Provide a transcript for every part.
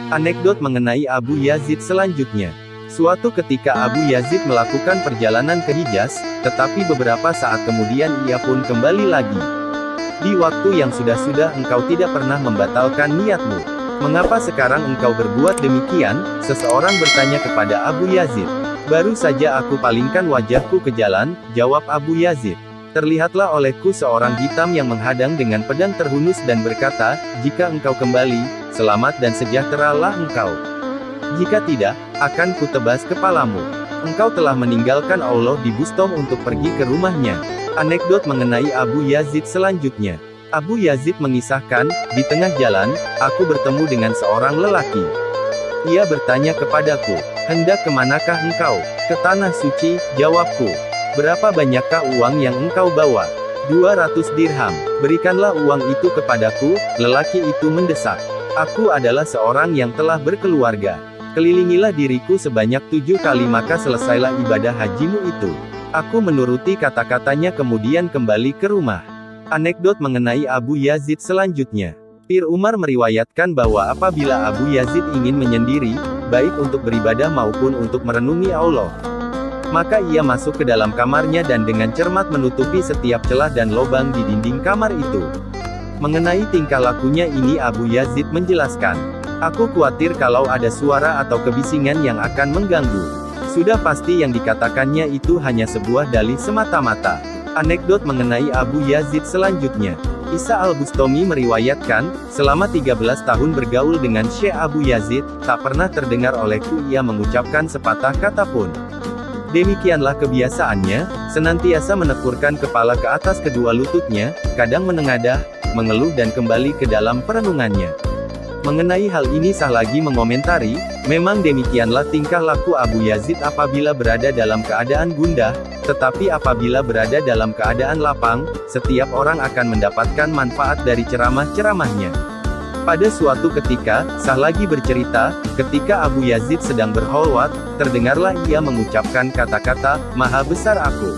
Anekdot mengenai Abu Yazid selanjutnya. Suatu ketika Abu Yazid melakukan perjalanan ke Hijaz, tetapi beberapa saat kemudian ia pun kembali lagi. Di waktu yang sudah-sudah engkau tidak pernah membatalkan niatmu. Mengapa sekarang engkau berbuat demikian? Seseorang bertanya kepada Abu Yazid. Baru saja aku palingkan wajahku ke jalan, jawab Abu Yazid. Terlihatlah olehku seorang hitam yang menghadang dengan pedang terhunus dan berkata, jika engkau kembali, selamat dan sejahteralah engkau. Jika tidak, akan kutebas kepalamu. Engkau telah meninggalkan Allah di Bustom untuk pergi ke rumahnya. Anekdot mengenai Abu Yazid selanjutnya. Abu Yazid mengisahkan, di tengah jalan, aku bertemu dengan seorang lelaki. Ia bertanya kepadaku, hendak kemanakah engkau? Ke Tanah Suci, jawabku. Berapa banyakkah uang yang engkau bawa? 200 dirham. Berikanlah uang itu kepadaku, lelaki itu mendesak. Aku adalah seorang yang telah berkeluarga. Kelilingilah diriku sebanyak 7 kali maka selesailah ibadah hajimu itu. Aku menuruti kata-katanya kemudian kembali ke rumah. Anekdot mengenai Abu Yazid selanjutnya. Pir Umar meriwayatkan bahwa apabila Abu Yazid ingin menyendiri, baik untuk beribadah maupun untuk merenungi Allah, maka ia masuk ke dalam kamarnya dan dengan cermat menutupi setiap celah dan lubang di dinding kamar itu. Mengenai tingkah lakunya ini Abu Yazid menjelaskan, aku khawatir kalau ada suara atau kebisingan yang akan mengganggu. Sudah pasti yang dikatakannya itu hanya sebuah dalih semata-mata. Anekdot mengenai Abu Yazid selanjutnya. Isa Al-Bustami meriwayatkan, selama 13 tahun bergaul dengan Syekh Abu Yazid, tak pernah terdengar olehku ia mengucapkan sepatah kata pun. Demikianlah kebiasaannya, senantiasa menekurkan kepala ke atas kedua lututnya, kadang menengadah, mengeluh dan kembali ke dalam perenungannya. Mengenai hal ini Sahlagi mengomentari, memang demikianlah tingkah laku Abu Yazid apabila berada dalam keadaan gundah, tetapi apabila berada dalam keadaan lapang, setiap orang akan mendapatkan manfaat dari ceramah-ceramahnya. Pada suatu ketika, Sahlagi bercerita, ketika Abu Yazid sedang berkholwat, terdengarlah ia mengucapkan kata-kata, Maha besar aku.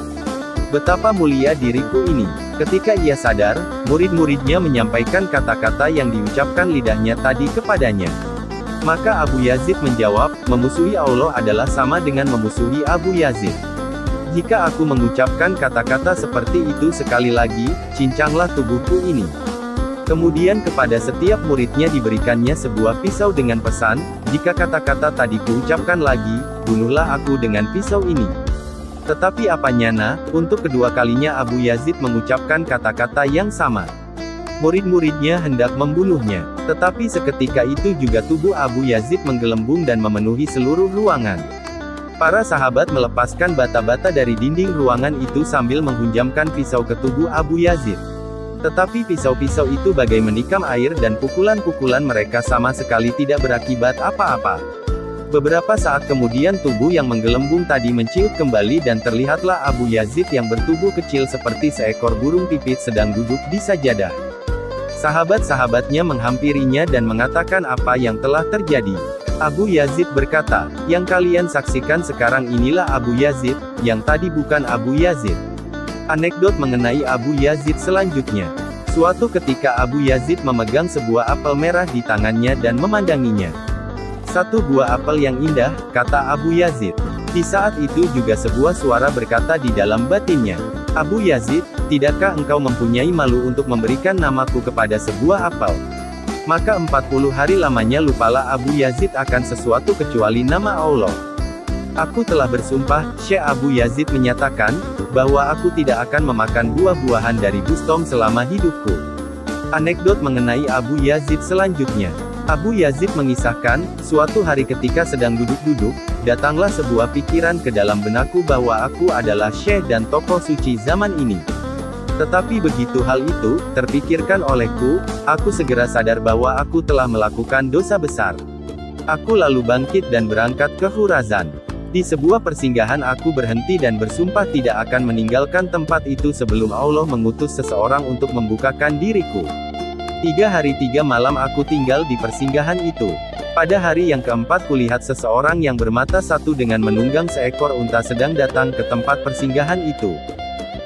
Betapa mulia diriku ini. Ketika ia sadar, murid-muridnya menyampaikan kata-kata yang diucapkan lidahnya tadi kepadanya. Maka Abu Yazid menjawab, memusuhi Allah adalah sama dengan memusuhi Abu Yazid. Jika aku mengucapkan kata-kata seperti itu sekali lagi, cincanglah tubuhku ini. Kemudian kepada setiap muridnya diberikannya sebuah pisau dengan pesan, jika kata-kata tadi kuucapkan lagi, bunuhlah aku dengan pisau ini. Tetapi apanya nah, untuk kedua kalinya Abu Yazid mengucapkan kata-kata yang sama. Murid-muridnya hendak membunuhnya. Tetapi seketika itu juga tubuh Abu Yazid menggelembung dan memenuhi seluruh ruangan. Para sahabat melepaskan bata-bata dari dinding ruangan itu sambil menghunjamkan pisau ke tubuh Abu Yazid. Tetapi pisau-pisau itu bagai menikam air dan pukulan-pukulan mereka sama sekali tidak berakibat apa-apa. Beberapa saat kemudian tubuh yang menggelembung tadi menciut kembali dan terlihatlah Abu Yazid yang bertubuh kecil seperti seekor burung pipit sedang duduk di sajadah. Sahabat-sahabatnya menghampirinya dan mengatakan apa yang telah terjadi. Abu Yazid berkata, yang kalian saksikan sekarang inilah Abu Yazid, yang tadi bukan Abu Yazid. Anekdot mengenai Abu Yazid selanjutnya. Suatu ketika Abu Yazid memegang sebuah apel merah di tangannya dan memandanginya. Satu buah apel yang indah, kata Abu Yazid. Di saat itu juga sebuah suara berkata di dalam batinnya, Abu Yazid, tidakkah engkau mempunyai malu untuk memberikan namaku kepada sebuah apel? Maka 40 hari lamanya lupalah Abu Yazid akan sesuatu kecuali nama Allah. Aku telah bersumpah, Syekh Abu Yazid menyatakan, bahwa aku tidak akan memakan buah-buahan dari Bustom selama hidupku. Anekdot mengenai Abu Yazid selanjutnya. Abu Yazid mengisahkan, suatu hari ketika sedang duduk-duduk, datanglah sebuah pikiran ke dalam benakku bahwa aku adalah syekh dan tokoh suci zaman ini. Tetapi begitu hal itu terpikirkan olehku, aku segera sadar bahwa aku telah melakukan dosa besar. Aku lalu bangkit dan berangkat ke Khurazan. Di sebuah persinggahan aku berhenti dan bersumpah tidak akan meninggalkan tempat itu sebelum Allah mengutus seseorang untuk membukakan diriku. 3 hari 3 malam aku tinggal di persinggahan itu. Pada hari yang keempat kulihat seseorang yang bermata satu dengan menunggang seekor unta sedang datang ke tempat persinggahan itu.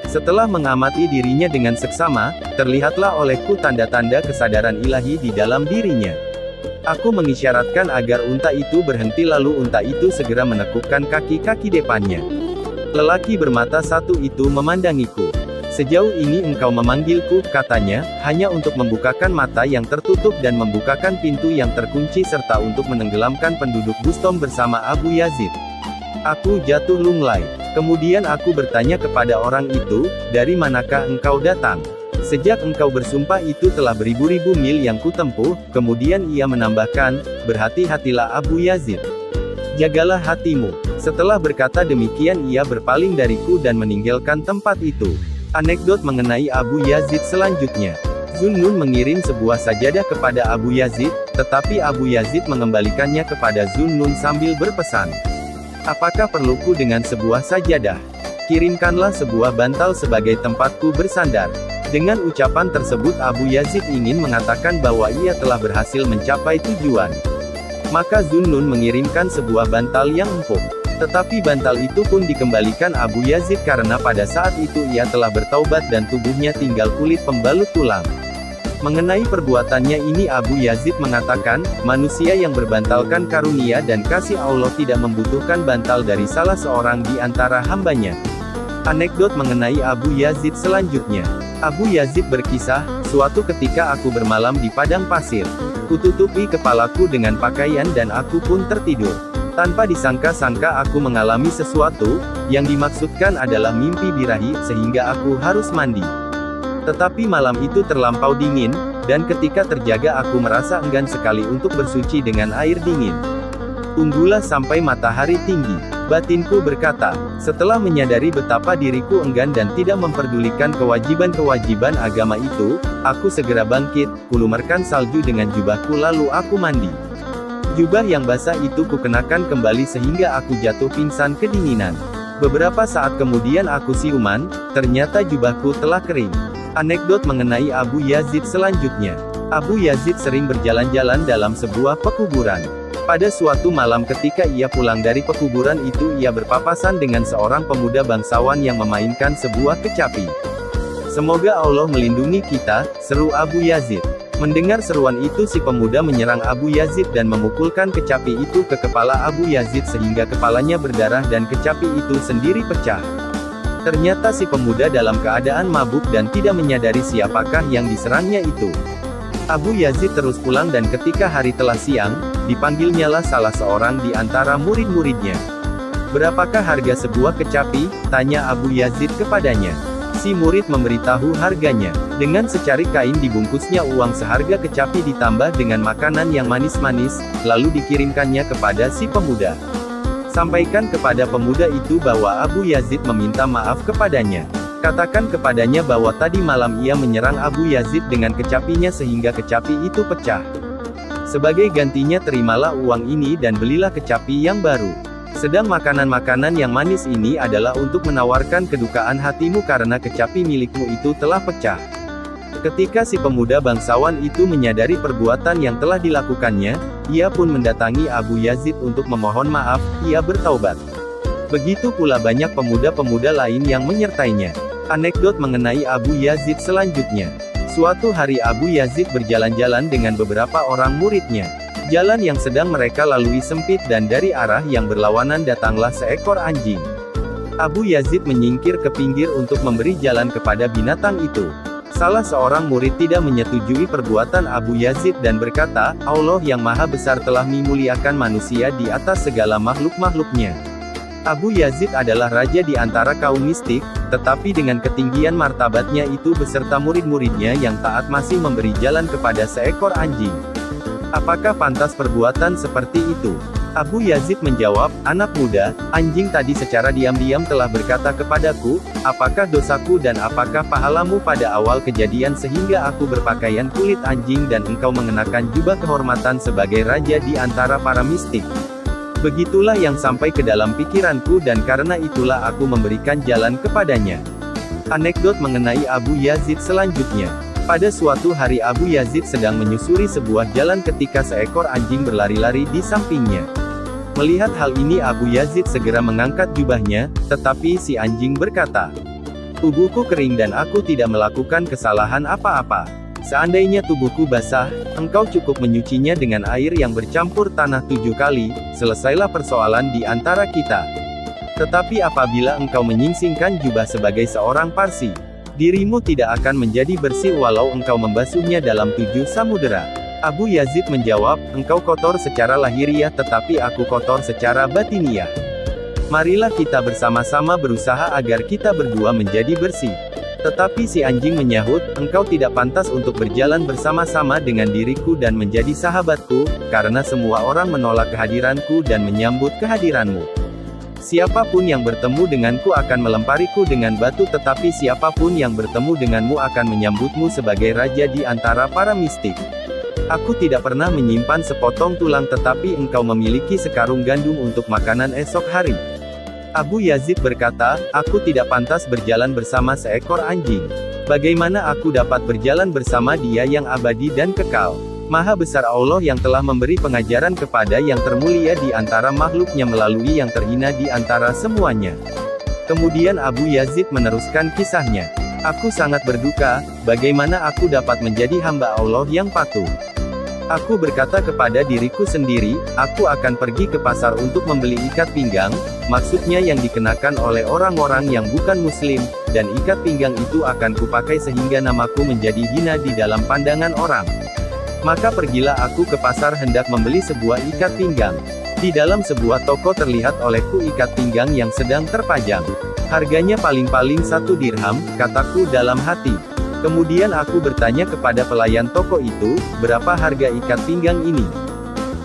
Setelah mengamati dirinya dengan seksama, terlihatlah olehku tanda-tanda kesadaran ilahi di dalam dirinya. Aku mengisyaratkan agar unta itu berhenti lalu unta itu segera menekukkan kaki-kaki depannya. Lelaki bermata satu itu memandangiku. Sejauh ini engkau memanggilku, katanya, hanya untuk membukakan mata yang tertutup dan membukakan pintu yang terkunci serta untuk menenggelamkan penduduk Bustom bersama Abu Yazid. Aku jatuh lunglai. Kemudian aku bertanya kepada orang itu, dari manakah engkau datang? Sejak engkau bersumpah itu telah beribu-ribu mil yang kutempuh, kemudian ia menambahkan, berhati-hatilah Abu Yazid. Jagalah hatimu. Setelah berkata demikian ia berpaling dariku dan meninggalkan tempat itu. Anekdot mengenai Abu Yazid selanjutnya. Zunnun mengirim sebuah sajadah kepada Abu Yazid, tetapi Abu Yazid mengembalikannya kepada Zunnun sambil berpesan. Apakah perluku dengan sebuah sajadah? Kirimkanlah sebuah bantal sebagai tempatku bersandar. Dengan ucapan tersebut Abu Yazid ingin mengatakan bahwa ia telah berhasil mencapai tujuan. Maka Zunnun mengirimkan sebuah bantal yang empuk. Tetapi bantal itu pun dikembalikan Abu Yazid karena pada saat itu ia telah bertaubat dan tubuhnya tinggal kulit pembalut tulang. Mengenai perbuatannya ini Abu Yazid mengatakan, manusia yang berbantalkan karunia dan kasih Allah tidak membutuhkan bantal dari salah seorang di antara hambanya. Anekdot mengenai Abu Yazid selanjutnya. Abu Yazid berkisah, suatu ketika aku bermalam di padang pasir. Kututupi kepalaku dengan pakaian dan aku pun tertidur. Tanpa disangka-sangka aku mengalami sesuatu, yang dimaksudkan adalah mimpi birahi, sehingga aku harus mandi. Tetapi malam itu terlampau dingin, dan ketika terjaga aku merasa enggan sekali untuk bersuci dengan air dingin. Tunggulah sampai matahari tinggi. Batinku berkata, setelah menyadari betapa diriku enggan dan tidak memperdulikan kewajiban-kewajiban agama itu, aku segera bangkit, kulumerkan salju dengan jubahku lalu aku mandi. Jubah yang basah itu kukenakan kembali sehingga aku jatuh pingsan kedinginan. Beberapa saat kemudian aku siuman, ternyata jubahku telah kering. Anekdot mengenai Abu Yazid selanjutnya. Abu Yazid sering berjalan-jalan dalam sebuah pekuburan. Pada suatu malam ketika ia pulang dari pekuburan itu ia berpapasan dengan seorang pemuda bangsawan yang memainkan sebuah kecapi. Semoga Allah melindungi kita, seru Abu Yazid. Mendengar seruan itu si pemuda menyerang Abu Yazid dan memukulkan kecapi itu ke kepala Abu Yazid sehingga kepalanya berdarah dan kecapi itu sendiri pecah. Ternyata si pemuda dalam keadaan mabuk dan tidak menyadari siapakah yang diserangnya itu. Abu Yazid terus pulang dan ketika hari telah siang, dipanggilnyalah salah seorang di antara murid-muridnya. Berapakah harga sebuah kecapi? Tanya Abu Yazid kepadanya. Si murid memberitahu harganya. Dengan secari kain dibungkusnya uang seharga kecapi ditambah dengan makanan yang manis-manis, lalu dikirimkannya kepada si pemuda. Sampaikan kepada pemuda itu bahwa Abu Yazid meminta maaf kepadanya. Katakan kepadanya bahwa tadi malam ia menyerang Abu Yazid dengan kecapinya sehingga kecapi itu pecah. Sebagai gantinya terimalah uang ini dan belilah kecapi yang baru. Sedang makanan-makanan yang manis ini adalah untuk menawarkan kedukaan hatimu karena kecapi milikmu itu telah pecah. Ketika si pemuda bangsawan itu menyadari perbuatan yang telah dilakukannya, ia pun mendatangi Abu Yazid untuk memohon maaf, ia bertaubat. Begitu pula banyak pemuda-pemuda lain yang menyertainya. Anekdot mengenai Abu Yazid selanjutnya. Suatu hari Abu Yazid berjalan-jalan dengan beberapa orang muridnya. Jalan yang sedang mereka lalui sempit dan dari arah yang berlawanan datanglah seekor anjing. Abu Yazid menyingkir ke pinggir untuk memberi jalan kepada binatang itu. Salah seorang murid tidak menyetujui perbuatan Abu Yazid dan berkata, Allah yang Maha Besar telah memuliakan manusia di atas segala makhluk-makhluknya. Abu Yazid adalah raja di antara kaum mistik, tetapi dengan ketinggian martabatnya itu beserta murid-muridnya yang taat masih memberi jalan kepada seekor anjing. Apakah pantas perbuatan seperti itu? Abu Yazid menjawab, anak muda, anjing tadi secara diam-diam telah berkata kepadaku, apakah dosaku dan apakah pahalamu pada awal kejadian sehingga aku berpakaian kulit anjing dan engkau mengenakan jubah kehormatan sebagai raja di antara para mistik. Begitulah yang sampai ke dalam pikiranku dan karena itulah aku memberikan jalan kepadanya. Anekdot mengenai Abu Yazid selanjutnya. Pada suatu hari Abu Yazid sedang menyusuri sebuah jalan ketika seekor anjing berlari-lari di sampingnya. Melihat hal ini Abu Yazid segera mengangkat jubahnya, tetapi si anjing berkata, Tubuhku kering dan aku tidak melakukan kesalahan apa-apa. Seandainya tubuhku basah, engkau cukup menyucinya dengan air yang bercampur tanah 7 kali, selesailah persoalan di antara kita. Tetapi apabila engkau menyingsingkan jubah sebagai seorang Parsi, dirimu tidak akan menjadi bersih walau engkau membasuhnya dalam 7 samudera. Abu Yazid menjawab, engkau kotor secara lahiriah tetapi aku kotor secara batiniah. Marilah kita bersama-sama berusaha agar kita berdua menjadi bersih. Tetapi si anjing menyahut, engkau tidak pantas untuk berjalan bersama-sama dengan diriku dan menjadi sahabatku, karena semua orang menolak kehadiranku dan menyambut kehadiranmu. Siapapun yang bertemu denganku akan melempariku dengan batu tetapi siapapun yang bertemu denganmu akan menyambutmu sebagai raja di antara para mistik. Aku tidak pernah menyimpan sepotong tulang tetapi engkau memiliki sekarung gandum untuk makanan esok hari. Abu Yazid berkata, aku tidak pantas berjalan bersama seekor anjing. Bagaimana aku dapat berjalan bersama dia yang abadi dan kekal? Maha besar Allah yang telah memberi pengajaran kepada yang termulia di antara makhluknya melalui yang terhina di antara semuanya. Kemudian Abu Yazid meneruskan kisahnya. Aku sangat berduka, bagaimana aku dapat menjadi hamba Allah yang patuh. Aku berkata kepada diriku sendiri, aku akan pergi ke pasar untuk membeli ikat pinggang, maksudnya yang dikenakan oleh orang-orang yang bukan muslim, dan ikat pinggang itu akan kupakai sehingga namaku menjadi hina di dalam pandangan orang. Maka pergilah aku ke pasar hendak membeli sebuah ikat pinggang. Di dalam sebuah toko terlihat olehku ikat pinggang yang sedang terpajang. Harganya paling-paling 1 dirham, kataku dalam hati. Kemudian aku bertanya kepada pelayan toko itu, berapa harga ikat pinggang ini?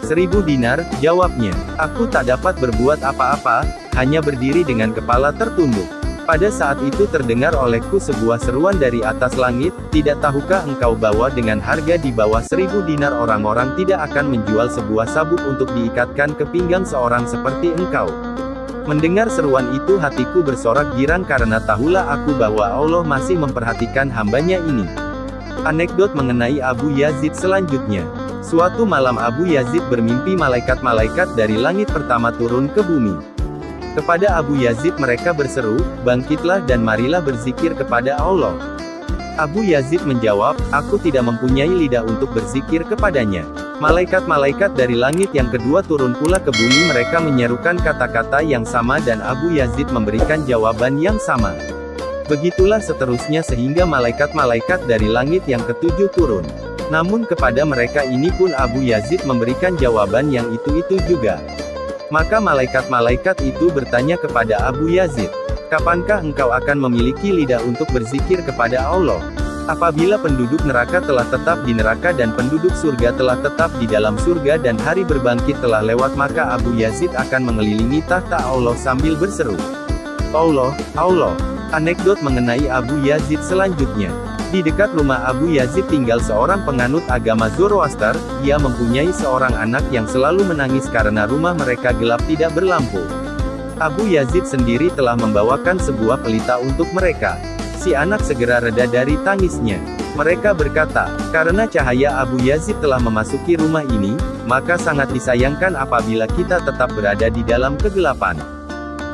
1000 dinar, jawabnya. Aku tak dapat berbuat apa-apa, hanya berdiri dengan kepala tertunduk. Pada saat itu terdengar olehku sebuah seruan dari atas langit, tidak tahukah engkau bahwa dengan harga di bawah 1000 dinar orang-orang tidak akan menjual sebuah sabuk untuk diikatkan ke pinggang seorang seperti engkau. Mendengar seruan itu hatiku bersorak girang karena tahulah aku bahwa Allah masih memperhatikan hambanya ini. Anekdot mengenai Abu Yazid selanjutnya. Suatu malam Abu Yazid bermimpi malaikat-malaikat dari langit pertama turun ke bumi. Kepada Abu Yazid mereka berseru, bangkitlah dan marilah berzikir kepada Allah. Abu Yazid menjawab, aku tidak mempunyai lidah untuk berzikir kepadanya. Malaikat-malaikat dari langit yang kedua turun pula ke bumi mereka menyerukan kata-kata yang sama dan Abu Yazid memberikan jawaban yang sama. Begitulah seterusnya sehingga malaikat-malaikat dari langit yang ketujuh turun. Namun kepada mereka ini pun Abu Yazid memberikan jawaban yang itu-itu juga. Maka malaikat-malaikat itu bertanya kepada Abu Yazid, kapankah engkau akan memiliki lidah untuk berzikir kepada Allah? Apabila penduduk neraka telah tetap di neraka dan penduduk surga telah tetap di dalam surga dan hari berbangkit telah lewat maka Abu Yazid akan mengelilingi tahta Allah sambil berseru, Allah, Allah. Anekdot mengenai Abu Yazid selanjutnya. Di dekat rumah Abu Yazid tinggal seorang penganut agama Zoroaster, ia mempunyai seorang anak yang selalu menangis karena rumah mereka gelap tidak berlampu. Abu Yazid sendiri telah membawakan sebuah pelita untuk mereka. Si anak segera reda dari tangisnya. Mereka berkata, karena cahaya Abu Yazid telah memasuki rumah ini, maka sangat disayangkan apabila kita tetap berada di dalam kegelapan.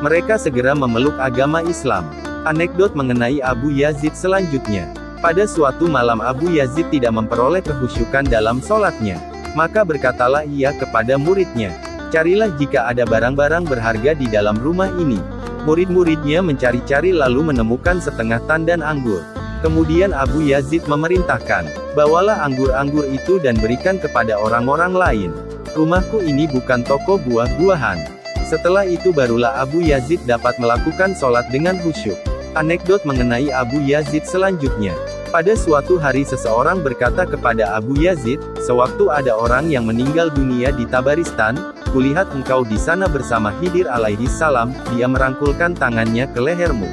Mereka segera memeluk agama Islam. Anekdot mengenai Abu Yazid selanjutnya. Pada suatu malam Abu Yazid tidak memperoleh kehusyukan dalam sholatnya. Maka berkatalah ia kepada muridnya, carilah jika ada barang-barang berharga di dalam rumah ini. Murid-muridnya mencari-cari lalu menemukan setengah tandan anggur. Kemudian Abu Yazid memerintahkan, bawalah anggur-anggur itu dan berikan kepada orang-orang lain. Rumahku ini bukan toko buah-buahan. Setelah itu barulah Abu Yazid dapat melakukan sholat dengan khusyuk. Anekdot mengenai Abu Yazid selanjutnya. Pada suatu hari seseorang berkata kepada Abu Yazid, sewaktu ada orang yang meninggal dunia di Tabaristan, kulihat engkau di sana bersama Khidir alaihi salam, dia merangkulkan tangannya ke lehermu.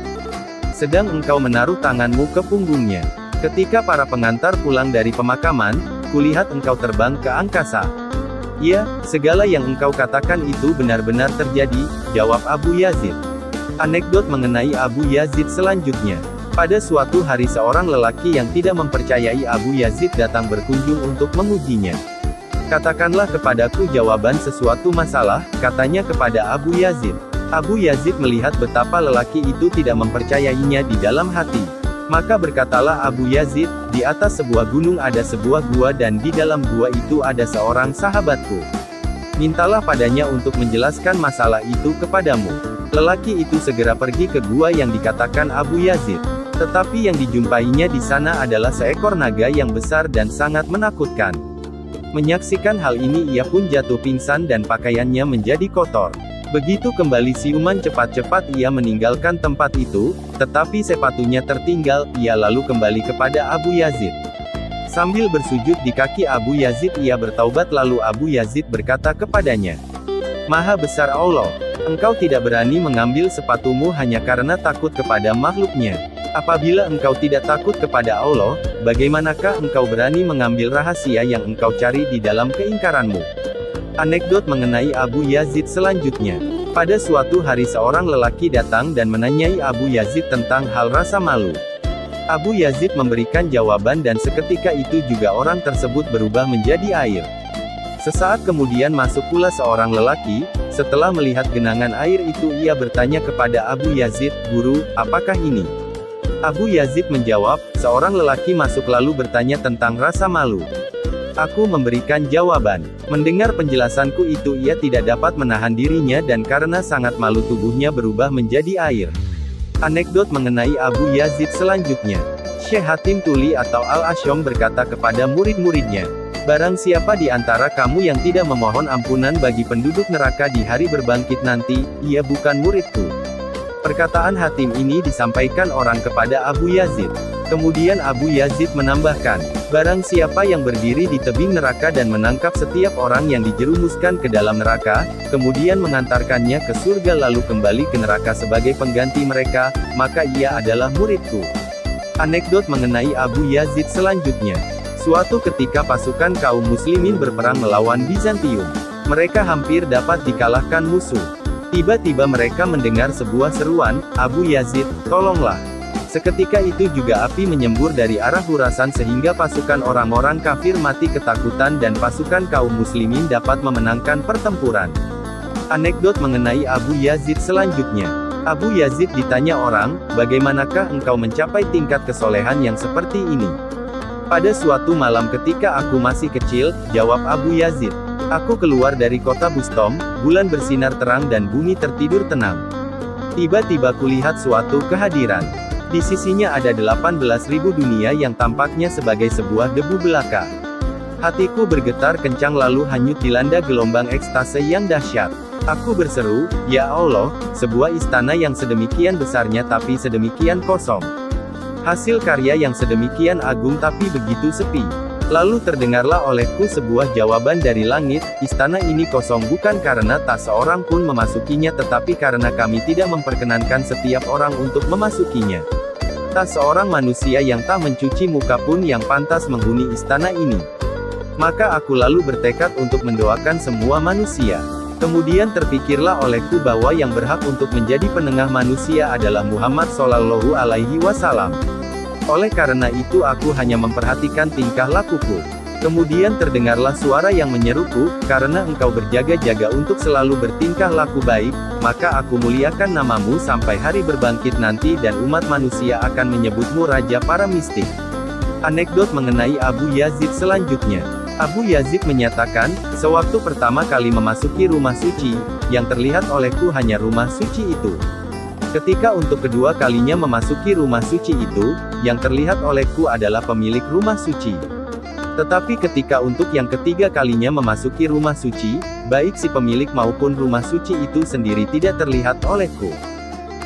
Sedang engkau menaruh tanganmu ke punggungnya. Ketika para pengantar pulang dari pemakaman, kulihat engkau terbang ke angkasa. Ya, segala yang engkau katakan itu benar-benar terjadi, jawab Abu Yazid. Anekdot mengenai Abu Yazid selanjutnya. Pada suatu hari seorang lelaki yang tidak mempercayai Abu Yazid datang berkunjung untuk mengujinya. Katakanlah kepadaku jawaban sesuatu masalah, katanya kepada Abu Yazid. Abu Yazid melihat betapa lelaki itu tidak mempercayainya di dalam hati. Maka berkatalah Abu Yazid, di atas sebuah gunung ada sebuah gua dan di dalam gua itu ada seorang sahabatku. Mintalah padanya untuk menjelaskan masalah itu kepadamu. Lelaki itu segera pergi ke gua yang dikatakan Abu Yazid. Tetapi yang dijumpainya di sana adalah seekor naga yang besar dan sangat menakutkan. Menyaksikan hal ini ia pun jatuh pingsan dan pakaiannya menjadi kotor. Begitu kembali siuman cepat-cepat ia meninggalkan tempat itu, tetapi sepatunya tertinggal, ia lalu kembali kepada Abu Yazid. Sambil bersujud di kaki Abu Yazid ia bertaubat lalu Abu Yazid berkata kepadanya, "Maha besar Allah, engkau tidak berani mengambil sepatumu hanya karena takut kepada makhluknya. Apabila engkau tidak takut kepada Allah, bagaimanakah engkau berani mengambil rahasia yang engkau cari di dalam keingkaranmu?" Anekdot mengenai Abu Yazid selanjutnya. Pada suatu hari seorang lelaki datang dan menanyai Abu Yazid tentang hal rasa malu. Abu Yazid memberikan jawaban dan seketika itu juga orang tersebut berubah menjadi air. Sesaat kemudian masuk pula seorang lelaki, setelah melihat genangan air itu ia bertanya kepada Abu Yazid, "Guru, apakah ini?" Abu Yazid menjawab, seorang lelaki masuk lalu bertanya tentang rasa malu. Aku memberikan jawaban. Mendengar penjelasanku itu ia tidak dapat menahan dirinya dan karena sangat malu tubuhnya berubah menjadi air. Anekdot mengenai Abu Yazid selanjutnya. Syekh Hatim Tuli atau Al-Asyom berkata kepada murid-muridnya, "Barang siapa di antara kamu yang tidak memohon ampunan bagi penduduk neraka di hari berbangkit nanti, ia bukan muridku." Perkataan Hatim ini disampaikan orang kepada Abu Yazid. Kemudian Abu Yazid menambahkan, "Barang siapa yang berdiri di tebing neraka dan menangkap setiap orang yang dijerumuskan ke dalam neraka, kemudian mengantarkannya ke surga lalu kembali ke neraka sebagai pengganti mereka, maka ia adalah muridku." Anekdot mengenai Abu Yazid selanjutnya. Suatu ketika pasukan kaum muslimin berperang melawan Bizantium. Mereka hampir dapat dikalahkan musuh. Tiba-tiba mereka mendengar sebuah seruan, "Abu Yazid, tolonglah." Seketika itu juga api menyembur dari arah Khurasan sehingga pasukan orang-orang kafir mati ketakutan dan pasukan kaum muslimin dapat memenangkan pertempuran. Anekdot mengenai Abu Yazid selanjutnya. Abu Yazid ditanya orang, "Bagaimanakah engkau mencapai tingkat kesolehan yang seperti ini?" "Pada suatu malam ketika aku masih kecil," jawab Abu Yazid, "aku keluar dari kota Bustom, bulan bersinar terang dan bumi tertidur tenang. Tiba-tiba kulihat suatu kehadiran. Di sisinya ada 18.000 dunia yang tampaknya sebagai sebuah debu belaka. Hatiku bergetar kencang lalu hanyut dilanda gelombang ekstase yang dahsyat. Aku berseru, 'Ya Allah, sebuah istana yang sedemikian besarnya tapi sedemikian kosong. Hasil karya yang sedemikian agung tapi begitu sepi.' Lalu terdengarlah olehku sebuah jawaban dari langit, 'Istana ini kosong bukan karena tak seorang pun memasukinya tetapi karena kami tidak memperkenankan setiap orang untuk memasukinya. Tak seorang manusia yang tak mencuci muka pun yang pantas menghuni istana ini.' Maka aku lalu bertekad untuk mendoakan semua manusia. Kemudian terpikirlah olehku bahwa yang berhak untuk menjadi penengah manusia adalah Muhammad Shallallahu Alaihi Wasallam. Oleh karena itu aku hanya memperhatikan tingkah lakuku. Kemudian terdengarlah suara yang menyeruku, 'Karena engkau berjaga-jaga untuk selalu bertingkah laku baik, maka aku muliakan namamu sampai hari berbangkit nanti dan umat manusia akan menyebutmu raja para mistik.'" Anekdot mengenai Abu Yazid selanjutnya. Abu Yazid menyatakan, "Sewaktu pertama kali memasuki rumah suci, yang terlihat olehku hanya rumah suci itu. Ketika untuk kedua kalinya memasuki rumah suci itu, yang terlihat olehku adalah pemilik rumah suci. Tetapi ketika untuk yang ketiga kalinya memasuki rumah suci, baik si pemilik maupun rumah suci itu sendiri tidak terlihat olehku."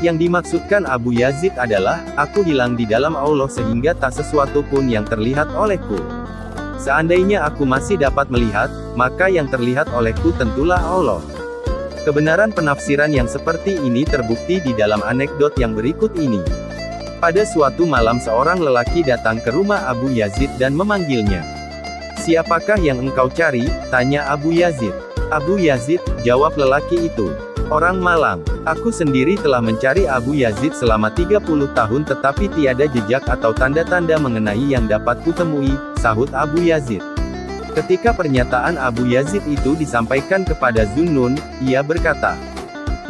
Yang dimaksudkan Abu Yazid adalah, aku hilang di dalam Allah sehingga tak sesuatu pun yang terlihat olehku. Seandainya aku masih dapat melihat, maka yang terlihat olehku tentulah Allah. Kebenaran penafsiran yang seperti ini terbukti di dalam anekdot yang berikut ini. Pada suatu malam seorang lelaki datang ke rumah Abu Yazid dan memanggilnya. "Siapakah yang engkau cari?" tanya Abu Yazid. "Abu Yazid," jawab lelaki itu, "orang malang. Aku sendiri telah mencari Abu Yazid selama 30 tahun tetapi tiada jejak atau tanda-tanda mengenai yang dapat kutemui," sahut Abu Yazid. Ketika pernyataan Abu Yazid itu disampaikan kepada Zunnun, ia berkata,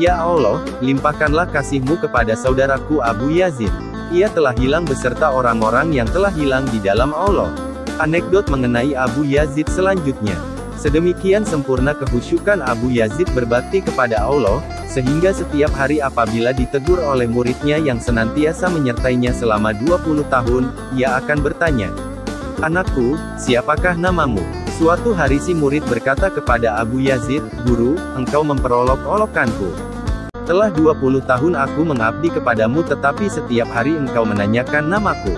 Ya Allah, limpahkanlah kasih-Mu kepada saudaraku Abu Yazid. Ia telah hilang beserta orang-orang yang telah hilang di dalam Allah. Anekdot mengenai Abu Yazid selanjutnya. Sedemikian sempurna kehusyukan Abu Yazid berbakti kepada Allah, sehingga setiap hari apabila ditegur oleh muridnya yang senantiasa menyertainya selama 20 tahun, ia akan bertanya, "Anakku, siapakah namamu?" Suatu hari si murid berkata kepada Abu Yazid, "Guru, engkau memperolok-olokkanku. Telah 20 tahun aku mengabdi kepadamu tetapi setiap hari engkau menanyakan namaku."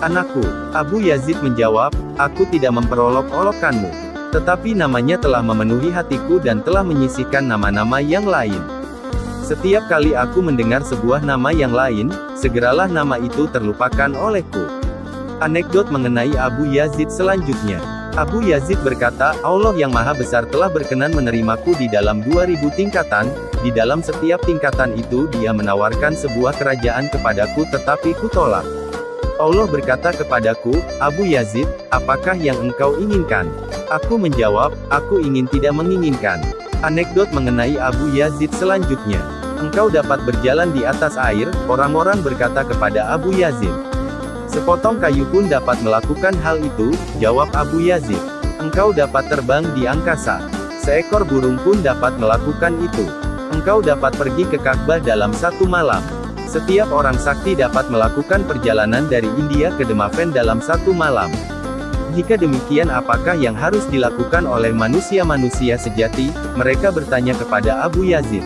"Anakku," Abu Yazid menjawab, "aku tidak memperolok-olokkanmu. Tetapi namanya telah memenuhi hatiku dan telah menyisihkan nama-nama yang lain. Setiap kali aku mendengar sebuah nama yang lain, segeralah nama itu terlupakan olehku." Anekdot mengenai Abu Yazid selanjutnya. Abu Yazid berkata, "Allah yang Maha Besar telah berkenan menerimaku di dalam 2000 tingkatan, di dalam setiap tingkatan itu Dia menawarkan sebuah kerajaan kepadaku tetapi kutolak. Allah berkata kepadaku, 'Abu Yazid, apakah yang engkau inginkan?' Aku menjawab, 'Aku ingin tidak menginginkan.'" Anekdot mengenai Abu Yazid selanjutnya. "Engkau dapat berjalan di atas air," orang-orang berkata kepada Abu Yazid. "Sepotong kayu pun dapat melakukan hal itu," jawab Abu Yazid. "Engkau dapat terbang di angkasa. Seekor burung pun dapat melakukan itu. Engkau dapat pergi ke Ka'bah dalam satu malam. Setiap orang sakti dapat melakukan perjalanan dari India ke Demaven dalam satu malam. Jika demikian apakah yang harus dilakukan oleh manusia-manusia sejati?" Mereka bertanya kepada Abu Yazid.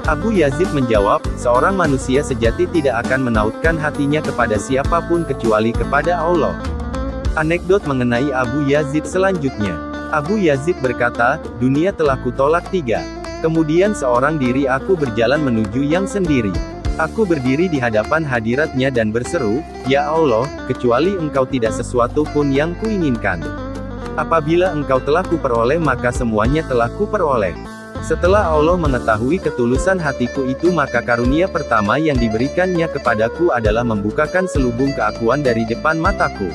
Abu Yazid menjawab, "Seorang manusia sejati tidak akan menautkan hatinya kepada siapapun kecuali kepada Allah." Anekdot mengenai Abu Yazid selanjutnya. Abu Yazid berkata, "Dunia telah kutolak 3. Kemudian seorang diri aku berjalan menuju yang sendiri. Aku berdiri di hadapan hadiratnya dan berseru, 'Ya Allah, kecuali Engkau tidak sesuatu pun yang kuinginkan. Apabila Engkau telah kuperoleh maka semuanya telah kuperoleh.' Setelah Allah mengetahui ketulusan hatiku itu maka karunia pertama yang diberikannya kepadaku adalah membukakan selubung keakuan dari depan mataku."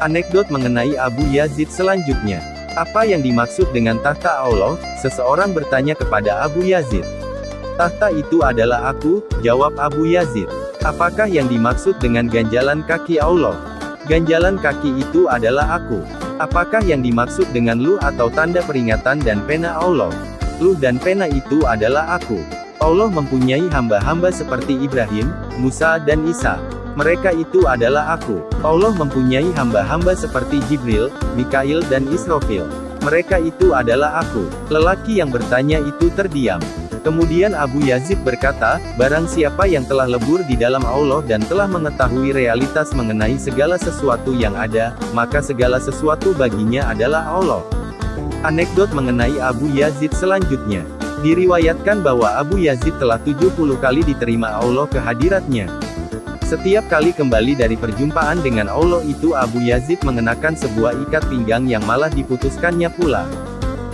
Anekdot mengenai Abu Yazid selanjutnya. Apa yang dimaksud dengan tahta Allah? Seseorang bertanya kepada Abu Yazid. "Tahta itu adalah aku," jawab Abu Yazid. "Apakah yang dimaksud dengan ganjalan kaki Allah?" "Ganjalan kaki itu adalah aku." "Apakah yang dimaksud dengan luh atau tanda peringatan dan pena Allah?" "Luh dan pena itu adalah aku." Allah mempunyai hamba-hamba seperti Ibrahim, Musa dan Isa. Mereka itu adalah aku. Allah mempunyai hamba-hamba seperti Jibril, Mikail dan Israfil. Mereka itu adalah aku. Lelaki yang bertanya itu terdiam. Kemudian Abu Yazid berkata, "Barang siapa yang telah lebur di dalam Allah dan telah mengetahui realitas mengenai segala sesuatu yang ada, maka segala sesuatu baginya adalah Allah." Anekdot mengenai Abu Yazid selanjutnya. Diriwayatkan bahwa Abu Yazid telah 70 kali diterima Allah ke hadiratnya. Setiap kali kembali dari perjumpaan dengan Allah itu Abu Yazid mengenakan sebuah ikat pinggang yang malah diputuskannya pula.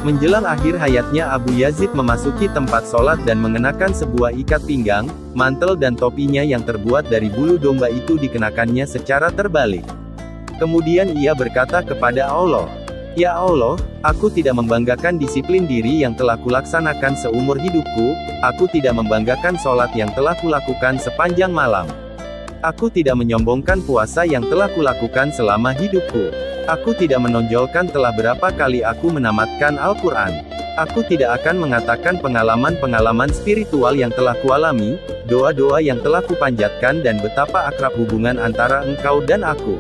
Menjelang akhir hayatnya Abu Yazid memasuki tempat sholat dan mengenakan sebuah ikat pinggang, mantel dan topinya yang terbuat dari bulu domba itu dikenakannya secara terbalik. Kemudian ia berkata kepada Allah, "Ya Allah, aku tidak membanggakan disiplin diri yang telah kulaksanakan seumur hidupku, aku tidak membanggakan sholat yang telah kulakukan sepanjang malam. Aku tidak menyombongkan puasa yang telah kulakukan selama hidupku. Aku tidak menonjolkan telah berapa kali aku menamatkan Al-Quran. Aku tidak akan mengatakan pengalaman-pengalaman spiritual yang telah kualami, doa-doa yang telah kupanjatkan dan betapa akrab hubungan antara engkau dan aku.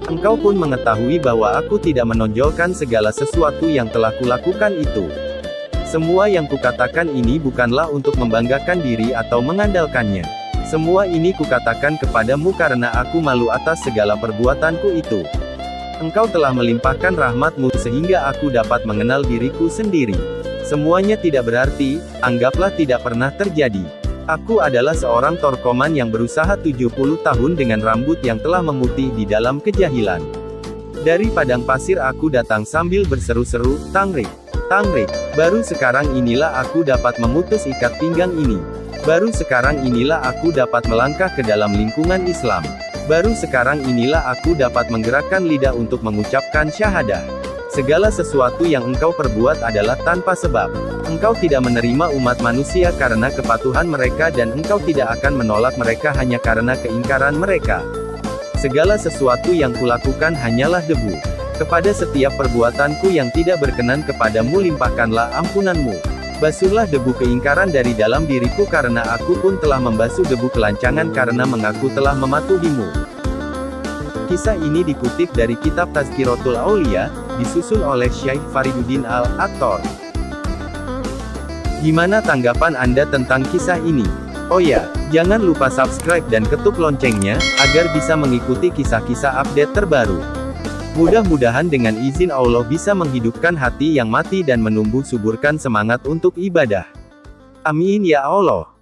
Engkau pun mengetahui bahwa aku tidak menonjolkan segala sesuatu yang telah kulakukan itu. Semua yang kukatakan ini bukanlah untuk membanggakan diri atau mengandalkannya. Semua ini kukatakan kepadamu karena aku malu atas segala perbuatanku itu. Engkau telah melimpahkan rahmat-Mu sehingga aku dapat mengenal diriku sendiri. Semuanya tidak berarti, anggaplah tidak pernah terjadi. Aku adalah seorang torkoman yang berusaha 70 tahun dengan rambut yang telah memutih di dalam kejahilan. Dari padang pasir aku datang sambil berseru-seru, 'Tangrik! Tangrik!' Baru sekarang inilah aku dapat memutus ikat pinggang ini. Baru sekarang inilah aku dapat melangkah ke dalam lingkungan Islam. Baru sekarang inilah aku dapat menggerakkan lidah untuk mengucapkan syahadah. Segala sesuatu yang engkau perbuat adalah tanpa sebab. Engkau tidak menerima umat manusia karena kepatuhan mereka dan engkau tidak akan menolak mereka hanya karena keingkaran mereka. Segala sesuatu yang kulakukan hanyalah debu. Kepada setiap perbuatanku yang tidak berkenan kepadamu limpahkanlah ampunanmu. Basuhlah debu keingkaran dari dalam diriku karena aku pun telah membasuh debu kelancangan karena mengaku telah mematuhimu. Kisah ini dikutip dari kitab Tazkiratul Aulia, disusun oleh Syekh Fariduddin Al-Attar. Gimana tanggapan Anda tentang kisah ini? Oh ya, jangan lupa subscribe dan ketuk loncengnya, agar bisa mengikuti kisah-kisah update terbaru. Mudah-mudahan dengan izin Allah bisa menghidupkan hati yang mati dan menumbuh suburkan semangat untuk ibadah. Amin ya Allah.